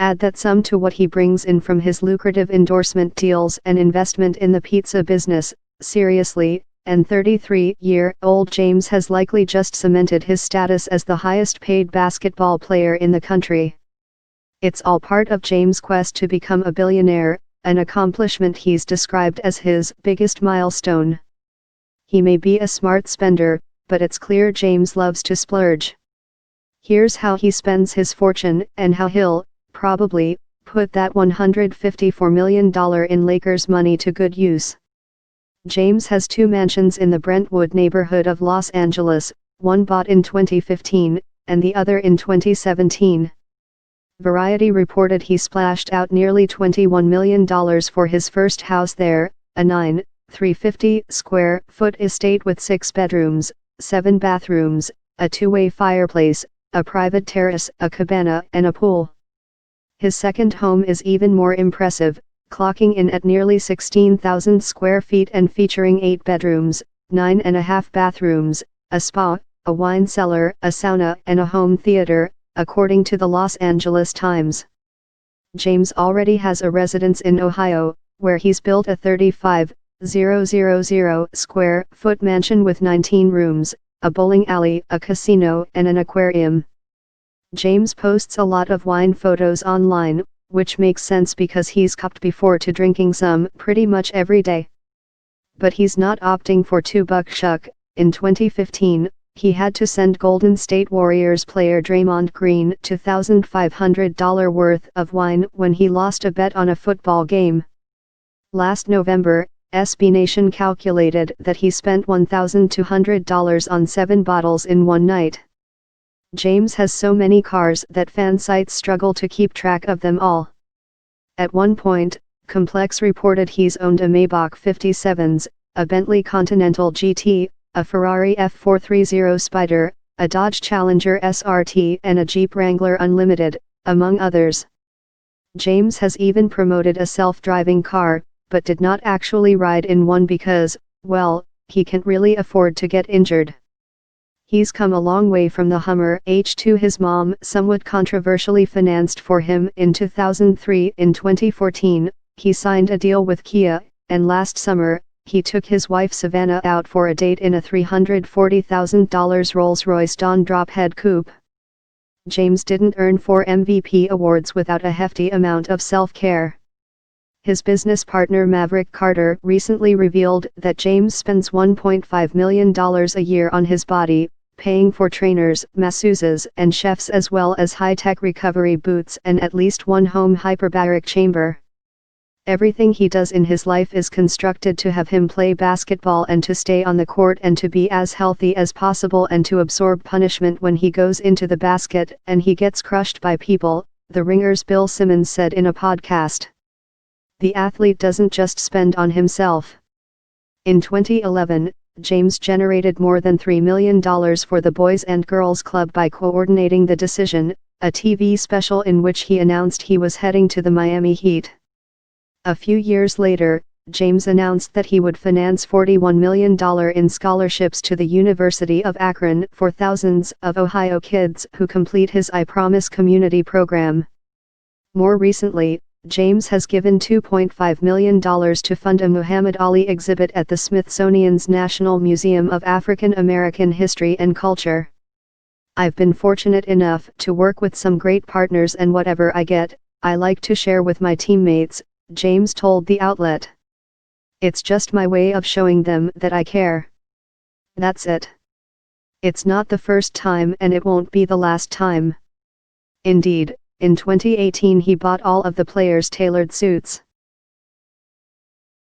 Add that sum to what he brings in from his lucrative endorsement deals and investment in the pizza business, seriously, and 33-year-old James has likely just cemented his status as the highest-paid basketball player in the country. It's all part of James' quest to become a billionaire, an accomplishment he's described as his biggest milestone. He may be a smart spender, but it's clear James loves to splurge. Here's how he spends his fortune and how he'll, probably, put that $154 million in Lakers money to good use. James has 2 mansions in the Brentwood neighborhood of Los Angeles, one bought in 2015, and the other in 2017. Variety reported he splashed out nearly $21 million for his first house there, a 9,350-square-foot estate with 6 bedrooms, 7 bathrooms, a 2-way fireplace, a private terrace, a cabana, and a pool. His second home is even more impressive, clocking in at nearly 16,000 square feet and featuring 8 bedrooms, 9.5 bathrooms, a spa, a wine cellar, a sauna, and a home theater, according to the Los Angeles Times. James already has a residence in Ohio, where he's built a 35,000 square foot mansion with 19 rooms, a bowling alley, a casino, and an aquarium. James posts a lot of wine photos online, which makes sense because he's cupped before to drinking some pretty much every day. But he's not opting for $2 In 2015, he had to send Golden State Warriors player Draymond Green $2,500 worth of wine when he lost a bet on a football game. Last November, SB Nation calculated that he spent $1,200 on 7 bottles in one night. James has so many cars that fan sites struggle to keep track of them all. At one point, Complex reported he's owned a Maybach 57s, a Bentley Continental GT, a Ferrari F430 Spider, a Dodge Challenger SRT and a Jeep Wrangler Unlimited, among others. James has even promoted a self-driving car, but did not actually ride in one because, well, he can't really afford to get injured. He's come a long way from the Hummer H2 his mom somewhat controversially financed for him in 2003. In 2014, he signed a deal with Kia, and last summer, he took his wife Savannah out for a date in a $340,000 Rolls-Royce Dawn drop-head coupe. James didn't earn 4 MVP awards without a hefty amount of self-care. His business partner Maverick Carter recently revealed that James spends $1.5 million a year on his body, paying for trainers, masseuses, and chefs as well as high-tech recovery boots and at least one home hyperbaric chamber. Everything he does in his life is constructed to have him play basketball and to stay on the court and to be as healthy as possible and to absorb punishment when he goes into the basket and he gets crushed by people, The Ringer's Bill Simmons said in a podcast. The athlete doesn't just spend on himself. In 2011, James generated more than $3 million for the Boys and Girls Club by coordinating The Decision, a TV special in which he announced he was heading to the Miami Heat. A few years later, James announced that he would finance $41 million in scholarships to the University of Akron for thousands of Ohio kids who complete his I Promise community program. More recently, James has given $2.5 million to fund a Muhammad Ali exhibit at the Smithsonian's National Museum of African American History and Culture. I've been fortunate enough to work with some great partners, and whatever I get, I like to share with my teammates, James told the outlet. It's just my way of showing them that I care. That's it. It's not the first time and it won't be the last time. Indeed, in 2018 he bought all of the players' tailored suits.